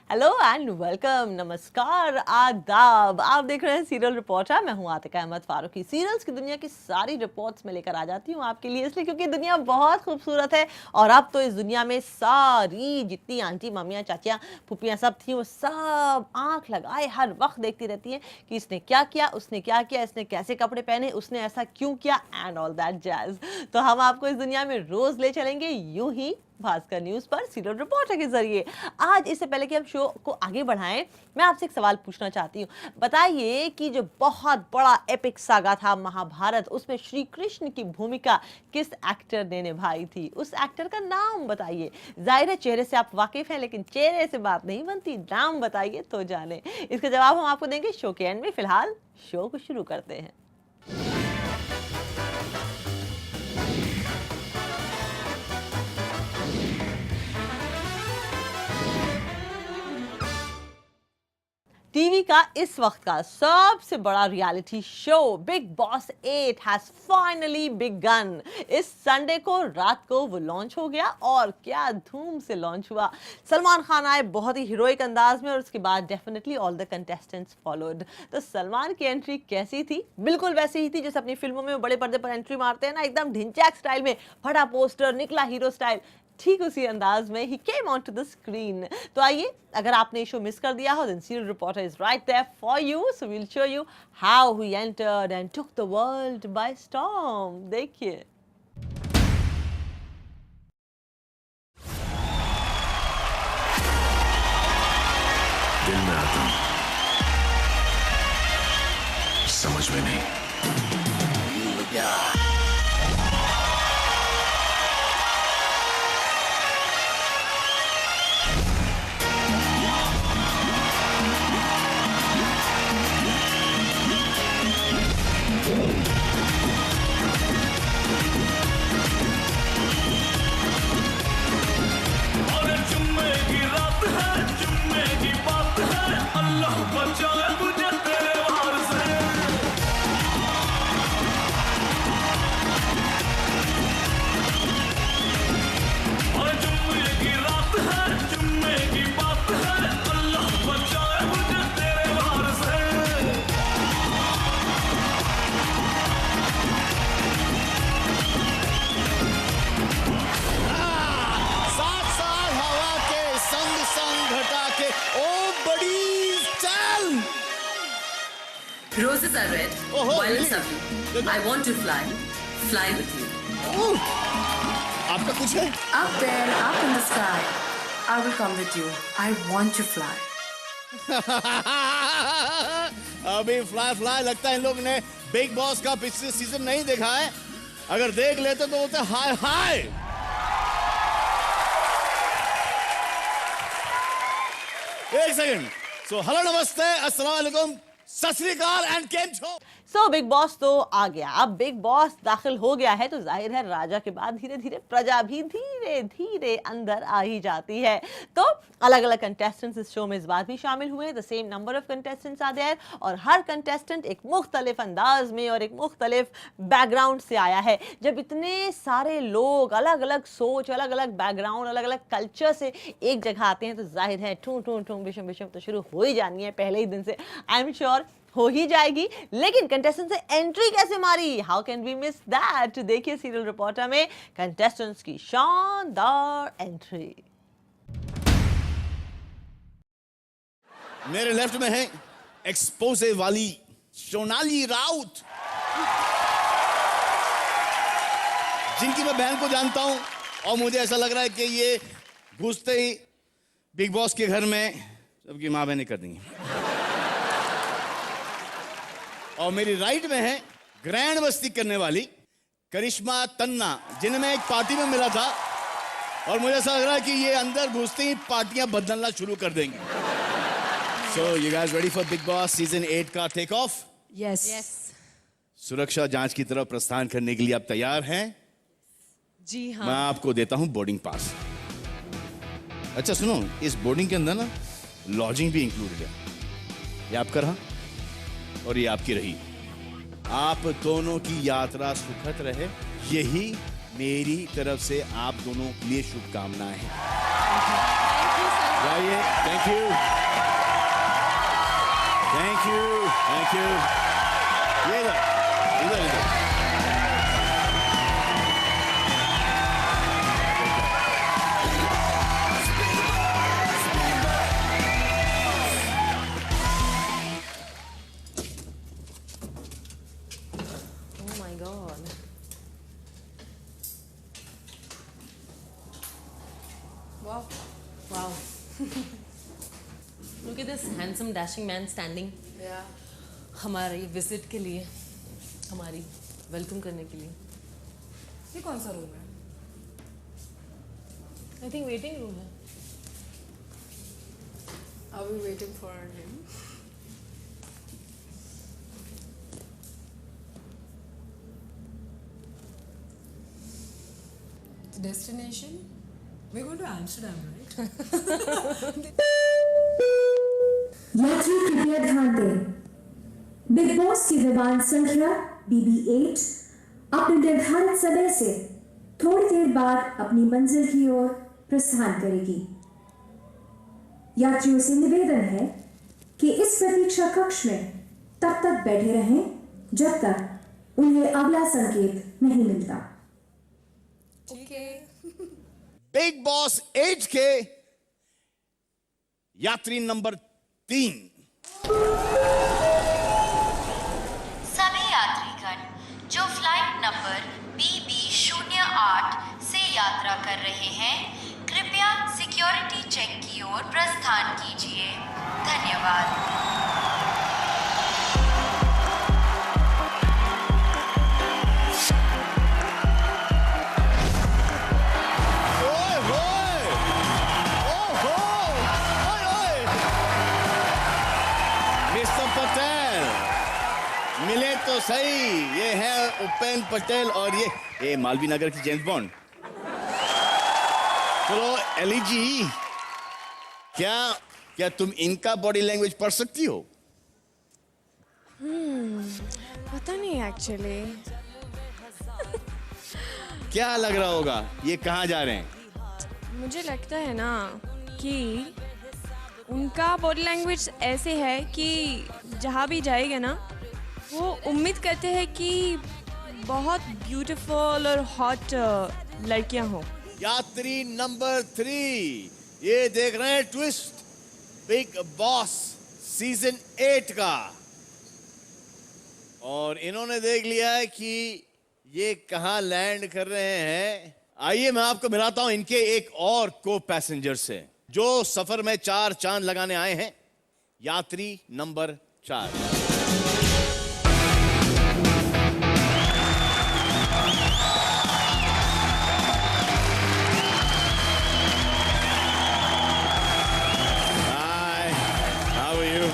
Hello and welcome, नमस्कार, आदाब। आप देख रहे हैं सीरियल रिपोर्टर। मैं हूं आतिका अहमद फारूकी। सीरियल्स की दुनिया की सारी रिपोर्ट्स में लेकर आ जाती हूं आपके लिए, इसलिए क्योंकि दुनिया बहुत खूबसूरत है। और अब तो इस दुनिया में सारी जितनी आंटी, मम्मियाँ, चाचियाँ, फूफियाँ सब थी, वो सब आंख लगाए हर वक्त देखती रहती हैं कि इसने क्या किया, उसने क्या किया, इसने कैसे कपड़े पहने, उसने ऐसा क्यों किया, एंड ऑल दैट जैज। तो हम आपको इस दुनिया में रोज ले चलेंगे यूं ही भास्कर न्यूज पर सीरियल रिपोर्टर के जरिए। आज इससे पहले कि हम शो को आगे बढ़ाएं, मैं आपसे एक सवाल पूछना चाहती हूँ। बताइए कि जो बहुत बड़ा एपिक सागा था महाभारत, उसमें श्री कृष्ण की भूमिका किस एक्टर ने निभाई थी? उस एक्टर का नाम बताइए। जाहिर है चेहरे से आप वाकिफ हैं, लेकिन चेहरे से बात नहीं बनती, नाम बताइए तो जाने। इसका जवाब हम आपको देंगे शो के एंड में। फिलहाल शो को शुरू करते हैं। टीवी का इस वक्त का सबसे बड़ा reality show Bigg Boss 8 has finally begun. इस संडे को रात को वो लॉन्च हो गया और क्या धूम से लॉन्च हुआ। सलमान खान आए बहुत ही हीरोइक अंदाज में और उसके बाद definitely all the contestants followed. तो सलमान की एंट्री कैसी थी? बिल्कुल वैसी ही थी जैसे अपनी फिल्मों में बड़े पर्दे पर एंट्री मारते हैं ना, एकदम ढिंचैक स्टाइल में, फटा पोस्टर, निकला हीरो स्टाइल। ठीक उसी अंदाज में ही came on to the screen. तो आइए, अगर आपने शो मिस कर दिया हो, then serial reporter is right there for you. So we'll show you how he entered and took the world by storm. देखिए। दिल में आता हूं, समझ में नहीं। Roses are red, violets are blue. I want to fly, fly with you. आपका कुछ है? Up there, up in the sky, I will come with you. I want to fly. अभी फ्लाई फ्लाई लगता है इन लोग ने बिग बॉस का पिछले सीजन नहीं देखा है। अगर देख लेते तो बोलते हाय हाय। एक सेकंड। सो हेलो, नमस्ते, अस्सलाम वालेकुम, सत श्री अकाल एंड केम छो। सो बिग बॉस तो आ गया। अब बिग बॉस दाखिल हो गया है तो जाहिर है राजा के बाद धीरे धीरे प्रजा भी धीरे धीरे अंदर आ ही जाती है। तो अलग अलग कंटेस्टेंट्स इस शो में इस बार भी शामिल हुए। The same number of contestants are there और हर कंटेस्टेंट एक मुख्तलिफ अंदाज में और एक मुख्तलिफ बैकग्राउंड से आया है। जब इतने सारे लोग अलग अलग सोच, अलग अलग बैकग्राउंड, अलग अलग कल्चर से एक जगह आते हैं तो जाहिर है ठूं ठूं ठूं बिशम बिशम तो शुरू हो ही जानी है पहले ही दिन से। आई एम श्योर हो ही जाएगी। लेकिन कंटेस्टेंट से एंट्री कैसे मारी? How can we miss that? देखिए सीरियल रिपोर्टर में कंटेस्टेंट्स की शानदार एंट्री। मेरे लेफ्ट में है एक्सपोजे वाली सोनाली राउत, जिनकी मैं बहन को जानता हूं और मुझे ऐसा लग रहा है कि ये घुसते ही बिग बॉस के घर में सबकी मां बहनें कर देंगी। और मेरी राइट में है ग्रैंड मस्ती करने वाली करिश्मा तन्ना, जिन्हें मैं एक पार्टी में मिला था और मुझे ऐसा लग रहा है कि ये अंदर घुसते ही पार्टियां बदलना शुरू कर देंगी। So you guys ready for big boss season 8 का टेक ऑफ? Yes. सुरक्षा जांच की तरफ प्रस्थान करने के लिए आप तैयार हैं? जी हाँ। मैं आपको देता हूं बोर्डिंग पास। अच्छा सुनो, इस बोर्डिंग के अंदर ना लॉजिंग भी इंक्लूडेड है। ये आपका रहा और ये आपकी रही। आप दोनों की यात्रा सुखद रहे, यही मेरी तरफ से आप दोनों के लिए शुभकामनाएं हैं। जाइए, thank you, thank you, thank you. ये इधर इधर इधर। Oh my God. Wow. Wow. Look at this handsome dashing man standing. Yeah. हमारी विजिट के लिए, हमारी वेलकम करने के लिए। ये कौन सा रूम है? आई थिंक वेटिंग रूम है। Are we waiting for him? The destination? We're going to Amsterdam, right? यात्री कृपया ध्यान दें। बिग बॉस की विमान संख्या BB8 अपने निर्धारित समय से थोड़ी देर बाद अपनी मंजिल की ओर प्रस्थान करेगी। यात्रियों से निवेदन है कि इस प्रतीक्षा कक्ष में तब तक बैठे रहें जब तक उन्हें अगला संकेत नहीं मिलता। Okay. बिग बॉस 8 के यात्री नंबर 3। सभी यात्रीगण जो फ्लाइट नंबर BB08 से यात्रा कर रहे हैं, कृपया सिक्योरिटी चेक की ओर प्रस्थान कीजिए। धन्यवाद। ओए होए, ओहो, ओए ओए। मिस्टर पटेल, मिले तो सही। ये है उपेंद्र पटेल और ये मालवीय नगर की जेम्स बॉन्ड। चलो एली जी, क्या तुम इनका बॉडी लैंग्वेज पढ़ सकती हो? पता नहीं एक्चुअली। क्या लग रहा होगा ये कहाँ जा रहे हैं? मुझे लगता है ना कि उनका बॉडी लैंग्वेज ऐसे है कि जहाँ भी जाएगा ना, वो उम्मीद करते हैं कि बहुत ब्यूटीफुल और हॉट लड़कियाँ हो। यात्री नंबर 3, ये देख रहे हैं ट्विस्ट बिग बॉस सीजन 8 का, और इन्होंने देख लिया है कि ये कहां लैंड कर रहे हैं। आइए मैं आपको मिलाता हूं इनके एक और को पैसेंजर से जो सफर में 4 चांद लगाने आए हैं। यात्री number 4। Hi, how are you?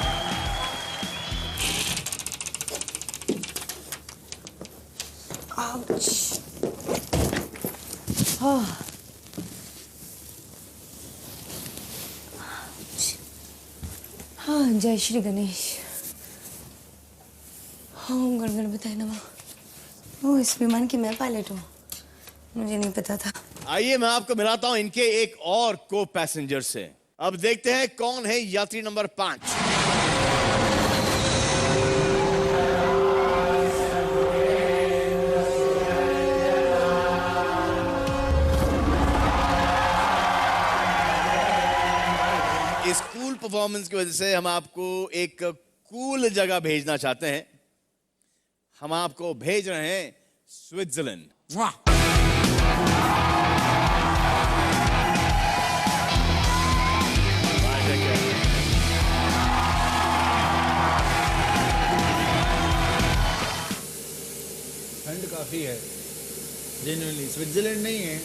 हाँ, जय श्री गणेश। ओम गणगणपताय नमः। ओह, इस विमान की मैं पायलट हूँ, मुझे नहीं पता था। आइए मैं आपको मिलाता हूं इनके एक और को पैसेंजर से। अब देखते हैं कौन है यात्री नंबर 5। इस कूल परफॉर्मेंस की वजह से हम आपको एक कूल जगह भेजना चाहते हैं। हम आपको भेज रहे हैं स्विट्जरलैंड। ठंड काफी है, जेन्युइनली। स्विट्जरलैंड नहीं है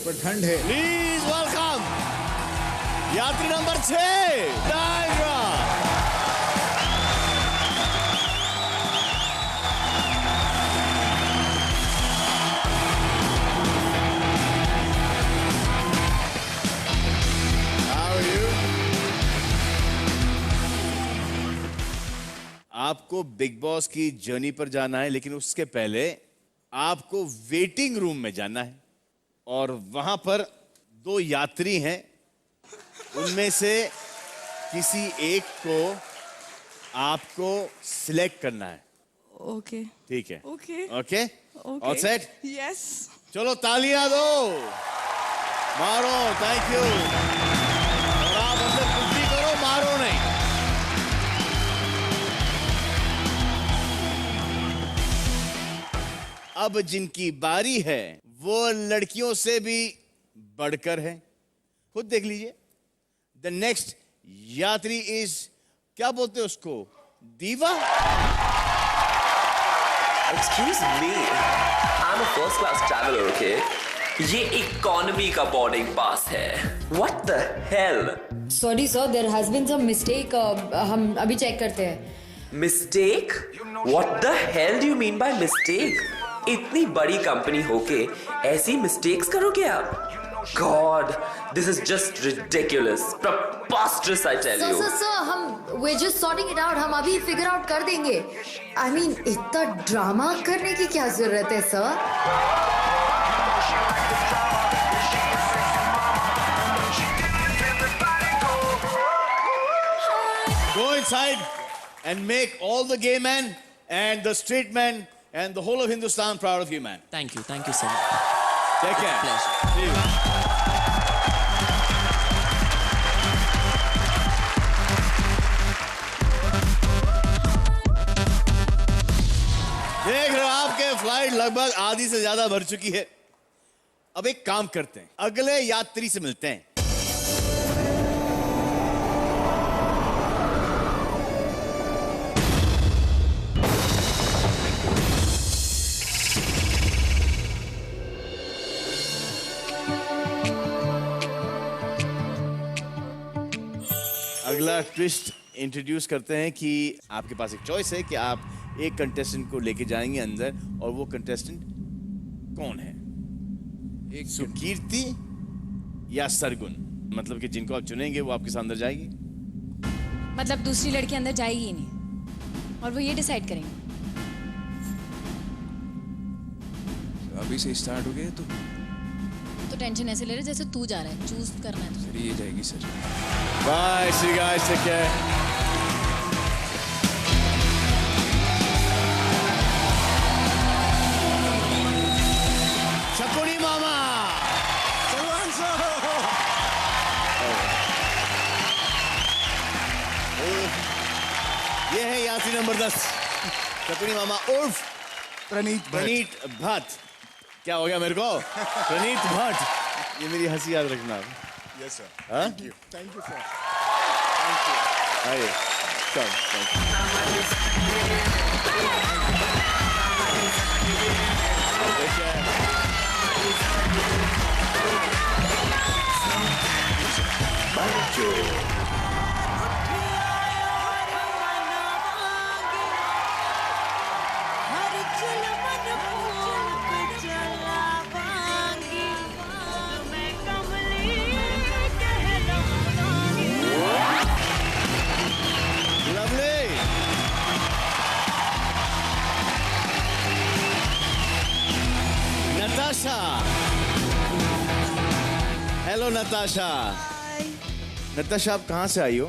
पर ठंड है। प्लीज वेलकम यात्री number 6 Niagara. How are you? आपको बिग बॉस की जर्नी पर जाना है, लेकिन उसके पहले आपको वेटिंग रूम में जाना है और वहां पर 2 यात्री हैं उनमें से किसी एक को आपको सिलेक्ट करना है। ओके ठीक है? Okay okay? All set? Yes. चलो तालियां दो, मारो, थैंक यू। और आप अंदर कुछ भी करो, मारो नहीं। अब जिनकी बारी है वो लड़कियों से भी बढ़कर है, खुद देख लीजिए। द नेक्स्ट यात्री इज, क्या बोलते हैं उसको, दीवा। Excuse me, I'm a first class traveler, okay? ये इकोनॉमी का बोर्डिंग पास है। What the hell? Sorry sir, there has been some mistake, हम अभी चेक करते हैं। Mistake? What the hell do you mean by mistake? इतनी बड़ी company होके ऐसी मिस्टेक्स करोगे आप? God, this is just ridiculous, preposterous, I tell you. Sir हम we're just sorting it out, हम अभी फिगर आउट कर देंगे। I mean, इतना ड्रामा करने की क्या जरूरत है sir? Go inside and make all the gay men and the straight men and the whole of Hindustan proud of you, man. Thank you so much. Take care. Pleasure. See you. देख रहे हो, आपके flight लगभग आधी से ज्यादा भर चुकी है। अब एक काम करते हैं, अगले यात्री से मिलते हैं। अगला ट्विस्ट इंट्रोड्यूस करते हैं कि आपके पास एक चॉइस है कि आप एक कंटेस्टेंट को लेके जाएंगे अंदर, और वो कंटेस्टेंट कौन है? एक सुकीर्ति या सरगुन, मतलब कि जिनको आप चुनेंगे वो आपके साथ अंदर जाएगी। मतलब दूसरी लड़की अंदर जाएगी ही नहीं, और वो ये डिसाइड करेंगे। अभी से स्टार्ट हो गया तो टेंशन ऐसे ले रहे जैसे तू जा रहा है, चूज करना है तुझे। ये जाएगी sir. Bye, see you guys, take care. Shakuni मामा, ये है यात्री नंबर 10, शकुनी मामा उर्फ प्रणीत भट्ट। क्या हो गया मेरे को? प्रणीत भट्ट, ये मेरी हंसी याद रखना। Yes sir, thank you sir, thank you. आइए, चल, नताशा। हेलो नताशा। नताशा, आप कहाँ से आई हो?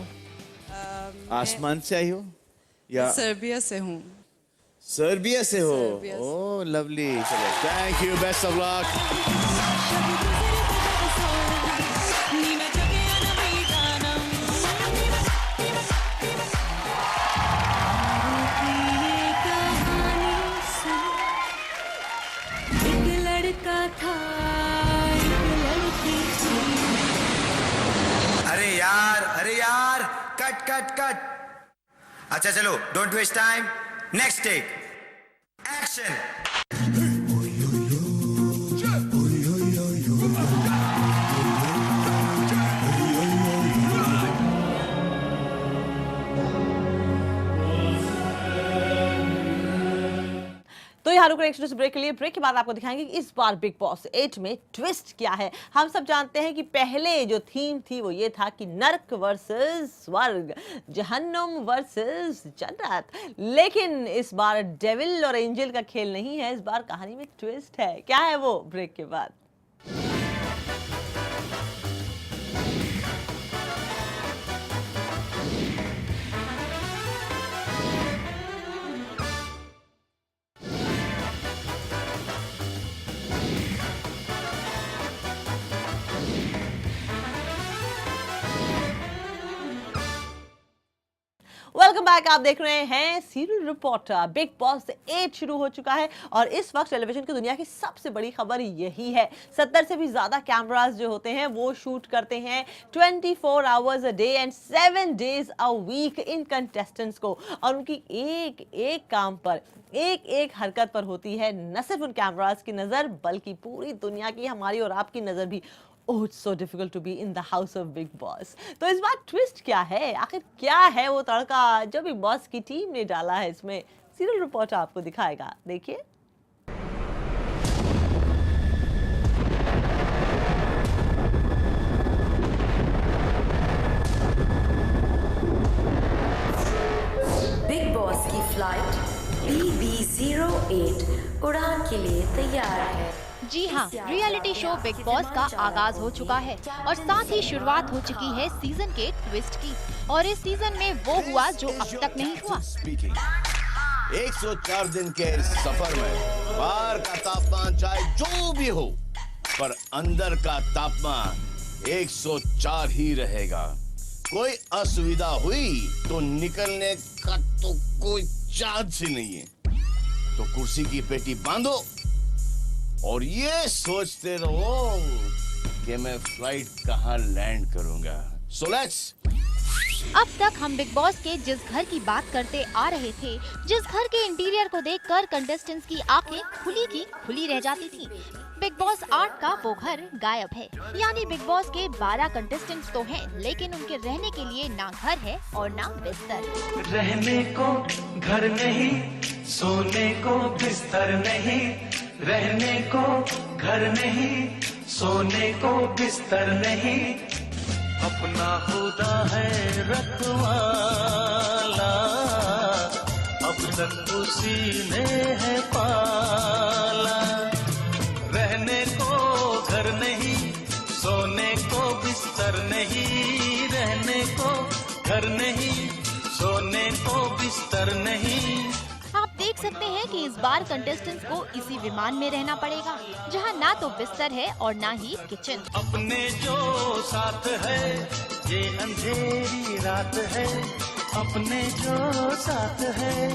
आसमान से आई हो या? सर्बिया से हूँ। सर्बिया से हो? ओह लवली, चलो, thank you, best of luck. अरे यार, कट। अच्छा चलो, don't waste time, next take, action. तो यहाँ रुक रहे हैं ब्रेक के लिए। ब्रेक के बाद आपको दिखाएंगे कि इस बार बिग बॉस 8 में ट्विस्ट क्या है। हम सब जानते हैं कि पहले जो थीम थी वो ये था कि नर्क वर्सेस स्वर्ग, जहन्नुम वर्सेस जन्नत। लेकिन इस बार डेविल और एंजल का खेल नहीं है, इस बार कहानी में ट्विस्ट है। क्या है वो? ब्रेक के बाद। Welcome back. आप देख रहे हैं सीरियल रिपोर्टर। बिग बॉस 8 शुरू हो चुका है और इस वक्त टेलीविजन की दुनिया की सबसे बड़ी खबर यही है। 70 से भी ज्यादा कैमरास जो होते हैं वो शूट करते हैं 24 hours a day and 7 days a week इन कंटेस्टेंट्स को, और उनकी एक एक काम पर, एक एक हरकत पर होती है न सिर्फ उन कैमरास की नजर बल्कि पूरी दुनिया की, हमारी और आपकी नजर भी। Oh, it's so difficult to be in the house of Big Boss. तो इस बार ट्विस्ट क्या है, आखिर क्या है वो तड़का जो बिग बॉस की टीम ने डाला है इसमें? सीरियल रिपोर्टर आपको दिखाएगा, देखिए। बिग बॉस की फ्लाइट BB08 उड़ान के लिए तैयार है। जी हाँ, रियलिटी शो बिग बॉस का आगाज हो चुका है और साथ ही शुरुआत हो चुकी है सीजन के ट्विस्ट की। और इस सीजन में वो हुआ जो अब तक नहीं हुआ। 104 दिन के इस सफर में बाहर का तापमान चाहे जो भी हो, पर अंदर का तापमान 104 ही रहेगा। कोई असुविधा हुई तो निकलने का तो कोई चांस ही नहीं है। तो कुर्सी की पेटी बांधो और ये सोचते रहो कि मैं फ्लाइट कहाँ लैंड करूंगा। So let's अब तक हम बिग बॉस के जिस घर की बात करते आ रहे थे, जिस घर के इंटीरियर को देखकर कंटेस्टेंट्स की आंखें खुली की खुली रह जाती थी, बिग बॉस 8 का वो घर गायब है। यानी बिग बॉस के 12 कंटेस्टेंट्स तो हैं, लेकिन उनके रहने के लिए ना घर है और ना बिस्तर। रहने को घर नहीं, सोने को बिस्तर नहीं, रहने को घर नहीं, सोने को बिस्तर नहीं, अपना खुदा है रखवाला, अब तक उसी ने है पाला। रहने को घर नहीं, सोने को बिस्तर नहीं, रहने को घर नहीं, सोने को बिस्तर नहीं। आप देख सकते हैं कि इस बार कंटेस्टेंट्स को इसी विमान में रहना पड़ेगा, जहां ना तो बिस्तर है और ना ही किचन। अपने जो साथ है ये अंधेरी रात है, अपने जो साथ है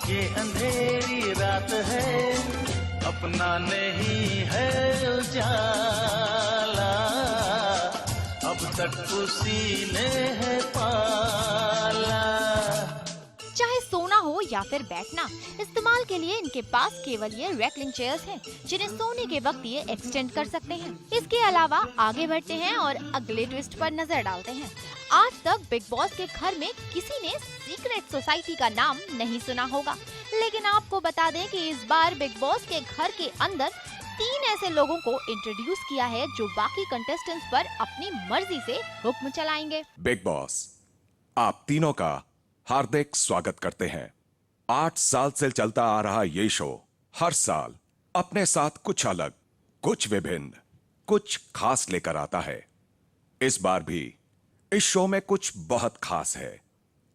ये अंधेरी रात है, अपना नहीं है उजाला, अब तक उसी ने है पाला। चाहे सोना हो या फिर बैठना, इस्तेमाल के लिए इनके पास केवल ये रेकलिंग चेयर्स हैं, जिन्हें सोने के वक्त ये एक्सटेंड कर सकते हैं। इसके अलावा आगे बढ़ते हैं और अगले ट्विस्ट पर नजर डालते हैं। आज तक बिग बॉस के घर में किसी ने सीक्रेट सोसाइटी का नाम नहीं सुना होगा, लेकिन आपको बता दें कि इस बार बिग बॉस के घर के अंदर 3 ऐसे लोगों को इंट्रोड्यूस किया है जो बाकी कंटेस्टेंट्स पर अपनी मर्जी से हुक्म चलाएंगे। बिग बॉस आप तीनों का हार्दिक स्वागत करते हैं। 8 साल से चलता आ रहा ये शो हर साल अपने साथ कुछ अलग, कुछ विभिन्न, कुछ खास लेकर आता है। इस बार भी इस शो में कुछ बहुत खास है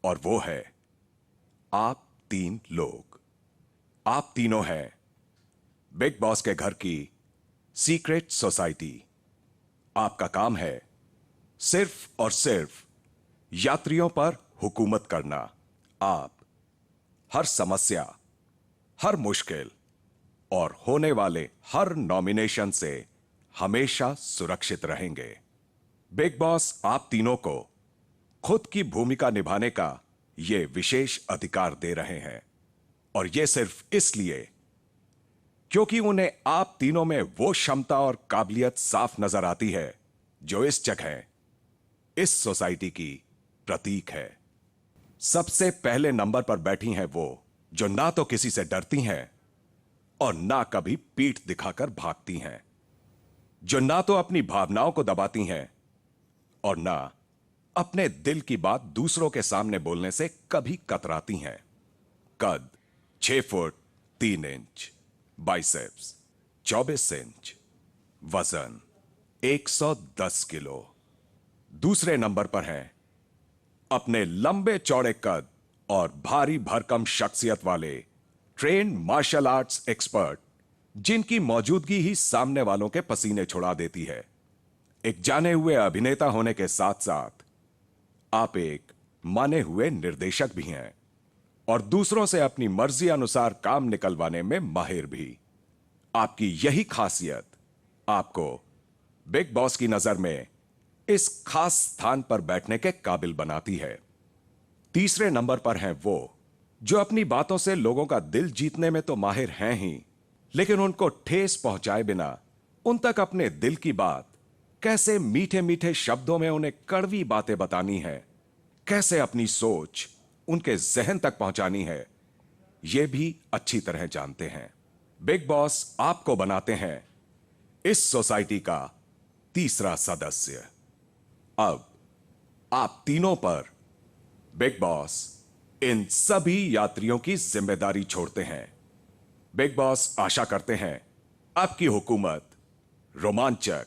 और वो है आप 3 लोग। आप तीनों हैं बिग बॉस के घर की सीक्रेट सोसाइटी। आपका काम है सिर्फ और सिर्फ यात्रियों पर हुकूमत करना। आप हर समस्या, हर मुश्किल और होने वाले हर नॉमिनेशन से हमेशा सुरक्षित रहेंगे। बिग बॉस आप तीनों को खुद की भूमिका निभाने का ये विशेष अधिकार दे रहे हैं, और ये सिर्फ इसलिए क्योंकि उन्हें आप तीनों में वो क्षमता और काबिलियत साफ नजर आती है जो इस जगह, इस सोसाइटी की प्रतीक है। सबसे पहले नंबर पर बैठी हैं वो जो ना तो किसी से डरती हैं और ना कभी पीठ दिखाकर भागती हैं, जो ना तो अपनी भावनाओं को दबाती हैं और ना अपने दिल की बात दूसरों के सामने बोलने से कभी कतराती हैं। कद 6 फुट 3 इंच, बाइसेप्स 24 इंच, वजन 110 किलो। दूसरे नंबर पर हैं अपने लंबे चौड़े कद और भारी भरकम शख्सियत वाले ट्रेन मार्शल आर्ट्स एक्सपर्ट, जिनकी मौजूदगी ही सामने वालों के पसीने छुड़ा देती है। एक जाने हुए अभिनेता होने के साथ साथ आप एक माने हुए निर्देशक भी हैं। और दूसरों से अपनी मर्जी अनुसार काम निकलवाने में माहिर भी। आपकी यही खासियत आपको बिग बॉस की नजर में इस खास स्थान पर बैठने के काबिल बनाती है। तीसरे नंबर पर हैं वो जो अपनी बातों से लोगों का दिल जीतने में तो माहिर हैं ही, लेकिन उनको ठेस पहुंचाए बिना उन तक अपने दिल की बात कैसे मीठे मीठे शब्दों में उन्हें कड़वी बातें बतानी है, कैसे अपनी सोच उनके जहन तक पहुंचानी है, यह भी अच्छी तरह जानते हैं। बिग बॉस आपको बनाते हैं इस सोसाइटी का तीसरा सदस्य। अब आप तीनों पर बिग बॉस इन सभी यात्रियों की जिम्मेदारी छोड़ते हैं। बिग बॉस आशा करते हैं आपकी हुकूमत रोमांचक,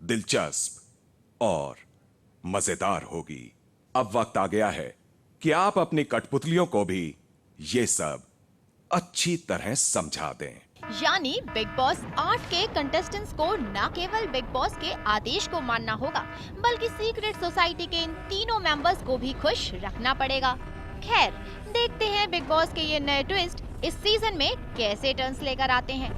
दिलचस्प और मजेदार होगी। अब वक्त आ गया है कि आप अपनी कठपुतलियों को भी ये सब अच्छी तरह समझा दें। यानी बिग बॉस 8 के कंटेस्टेंट्स को न केवल बिग बॉस के आदेश को मानना होगा, बल्कि सीक्रेट सोसाइटी के इन तीनों मेंबर्स को भी खुश रखना पड़ेगा। खैर, देखते हैं बिग बॉस के ये नए ट्विस्ट इस सीजन में कैसे टर्न्स लेकर आते हैं।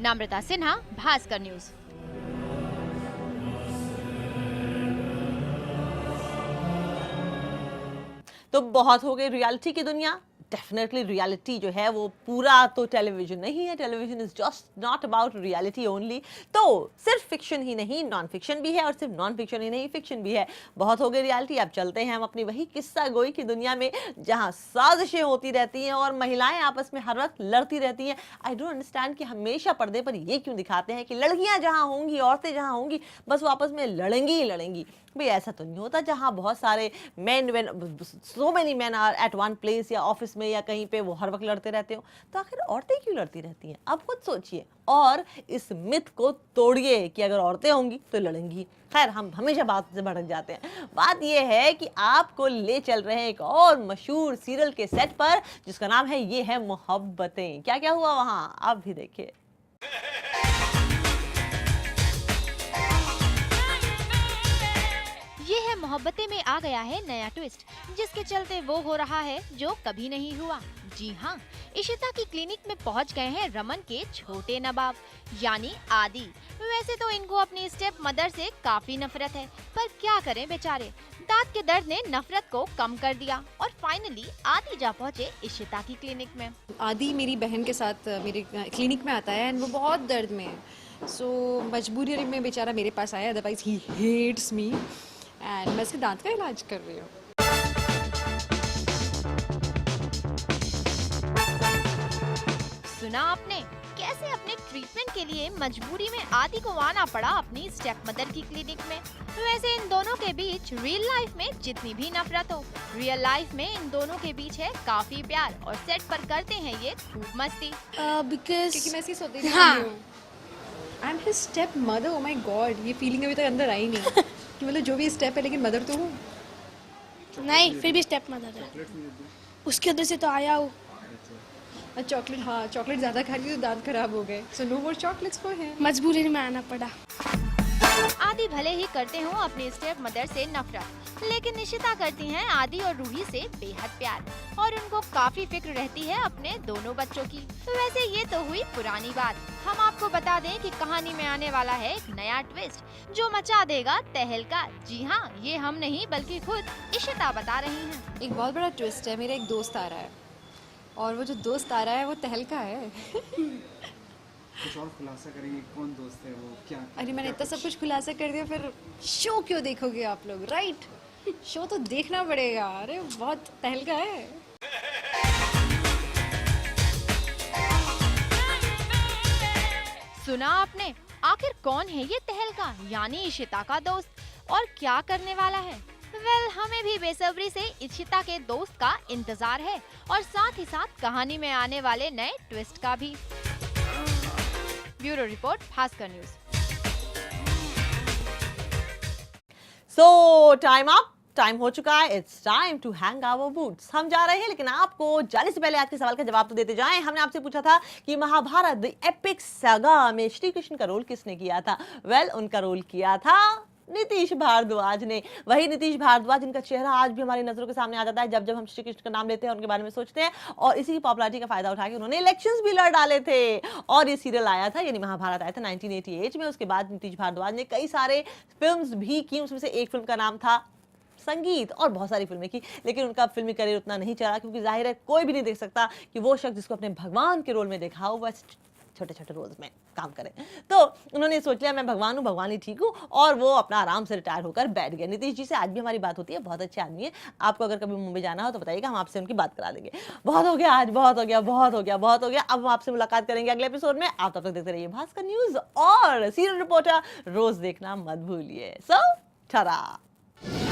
नम्रता सिन्हा, भास्कर न्यूज। तो बहुत हो गई रियलिटी की दुनिया। डेफिनेटली रियलिटी जो है वो पूरा तो टेलीविजन नहीं है। Television is just not about reality only. तो सिर्फ फिक्शन ही नहीं, नॉन फिक्शन भी है, और सिर्फ नॉन फिक्शन ही नहीं, फिक्शन भी है। बहुत हो गई रियलिटी। अब चलते हैं हम अपनी वही किस्सा गोई की दुनिया में, जहां साजिशें होती रहती हैं और महिलाएं आपस में हर वक्त लड़ती रहती हैं। आई डोंट अंडरस्टैंड कि हमेशा पर्दे पर ये क्यों दिखाते हैं कि लड़कियां जहां होंगी, औरतें जहां होंगी, बस वो आपस में लड़ेंगी ही लड़ेंगी। भाई ऐसा तो नहीं होता। जहां बहुत सारे so many man are at one place, या ऑफिस में या कहीं पे, वो हर वक्त लड़ते रहते हो, तो आखिर औरतें क्यों लड़ती रहती हैं? अब खुद सोचिए और इस मिथ को तोड़िए कि अगर औरतें होंगी तो लड़ेंगी। खैर, हम हमेशा बात से भटक जाते हैं। बात यह है कि आपको ले चल रहे हैं एक और मशहूर सीरियल के सेट पर, जिसका नाम है ये है मोहब्बतें। क्या क्या हुआ वहां, आप भी देखिए। ये है मोहब्बतें में आ गया है नया ट्विस्ट, जिसके चलते वो हो रहा है जो कभी नहीं हुआ। जी हाँ, इशिता की क्लिनिक में पहुंच गए हैं रमन के छोटे नवाब यानी आदि। वैसे तो इनको अपनी स्टेप मदर से काफी नफरत है, पर क्या करें बेचारे, दांत के दर्द ने नफरत को कम कर दिया और फाइनली आदि जा पहुंचे इशिता की क्लिनिक में। आदि मेरी बहन के साथ मेरे क्लिनिक में आता है, एंड वो बहुत दर्द में है। सो मजबूरी में बेचारा मेरे पास आया, otherwise he hates me, and मैं इसके दांत का इलाज कर रही हूँ। सुना आपने कैसे अपने ट्रीटमेंट के लिए मजबूरी में आदि को आना पड़ा अपनी स्टेप मदर की क्लिनिक में। वैसे इन दोनों के बीच रियल लाइफ में जितनी भी नफरत हो, रियल लाइफ में इन दोनों के बीच है काफी प्यार, और सेट पर करते हैं ये खूब मस्ती। क्योंकि मैं ऐसी सोती हूँ, I am his step mother. Oh my God, ये फीलिंग अभी तक अंदर आई नहीं कि मतलब जो भी स्टेप है, लेकिन मदर तो हूँ नहीं, फिर भी स्टेप मदर है, उसके अंदर से तो आया हूँ। चॉकलेट, हाँ चॉकलेट ज़्यादा खा रही तो दांत खराब हो गए, so no more chocolates for him. मजबूरी में आना पड़ा। आदि भले ही करते हो अपने स्टेप मदर से नफरत, लेकिन निशिता करती हैं आदि और रूही से बेहद प्यार, और उनको काफी फिक्र रहती है अपने दोनों बच्चों की। वैसे ये तो हुई पुरानी बात। हम आपको बता दें कि कहानी में आने वाला है एक नया ट्विस्ट जो मचा देगा तहलका। जी हाँ, ये हम नहीं बल्कि खुद इशिता बता रही हैं। एक बहुत बड़ा ट्विस्ट है, मेरा एक दोस्त आ रहा है, और वो जो दोस्त आ रहा है वो तहलका है। कुछ और खुलासा करेंगे, कौन दोस्त है वो, क्या? अरे मैंने इतना सब कुछ खुलासा कर दिया, फिर शो क्यों देखोगे आप लोग, राइट? शो तो देखना पड़ेगा। अरे बहुत तहलका है। सुना आपने, आखिर कौन है ये तहलका यानी इशिता का दोस्त, और क्या करने वाला है? वेल, हमें भी बेसब्री से इशिता के दोस्त का इंतजार है, और साथ ही साथ कहानी में आने वाले नए ट्विस्ट का भी। Bureau report, Bhaskar news. So time up, time हो चुका है। It's time to hang our boots. हम जा रहे हैं, लेकिन आपको जाने से पहले आज के सवाल का जवाब तो देते जाएं। हमने आपसे पूछा था कि महाभारत द एपिक सागा में श्री कृष्ण का रोल किसने किया था? वेल, उनका रोल किया था नीतीश भारद्वाज ने। वही नीतीश भारद्वाज, जिनका चेहरा आज भी हमारी नजरों के सामने आ जाता है जब जब हम श्री कृष्ण का नाम लेते हैं, उनके बारे में सोचते हैं। और इसी की पॉपुलैरिटी का फायदा उठा के उन्होंने इलेक्शंस भी लड़ डाले थे। और ये सीरियल आया था, यानी महाभारत आया था 1988 में। उसके बाद नीतीश भारद्वाज ने कई सारे फिल्म्स भी की, उसमें से एक फिल्म का नाम था संगीत, और बहुत सारी फिल्में की, लेकिन उनका फिल्मी करियर उतना नहीं चला, क्योंकि जाहिर है कोई भी नहीं देख सकता कि वो शख्स जिसको अपने भगवान के रोल में देखा हो बस छोटे छोटे रोल्स में काम करे। तो उन्होंने सोच लिया मैं भगवान हूँ, भगवान ही ठीक हूँ, और वो अपना आराम से रिटायर होकर बैठ गए। नीतीश जी से आज भी हमारी बात होती है, बहुत अच्छे आदमी है। आपको अगर कभी मुंबई जाना हो तो बताइएगा, हम आपसे उनकी बात करा देंगे। बहुत हो गया आज, बहुत हो गया, बहुत हो गया, बहुत हो गया। अब हम आपसे मुलाकात करेंगे अगले एपिसोड में। आप तब तक देखते रहिए भास्कर न्यूज और सीरियल रिपोर्टर रोज देखना मत भूलिए। सो टाटा।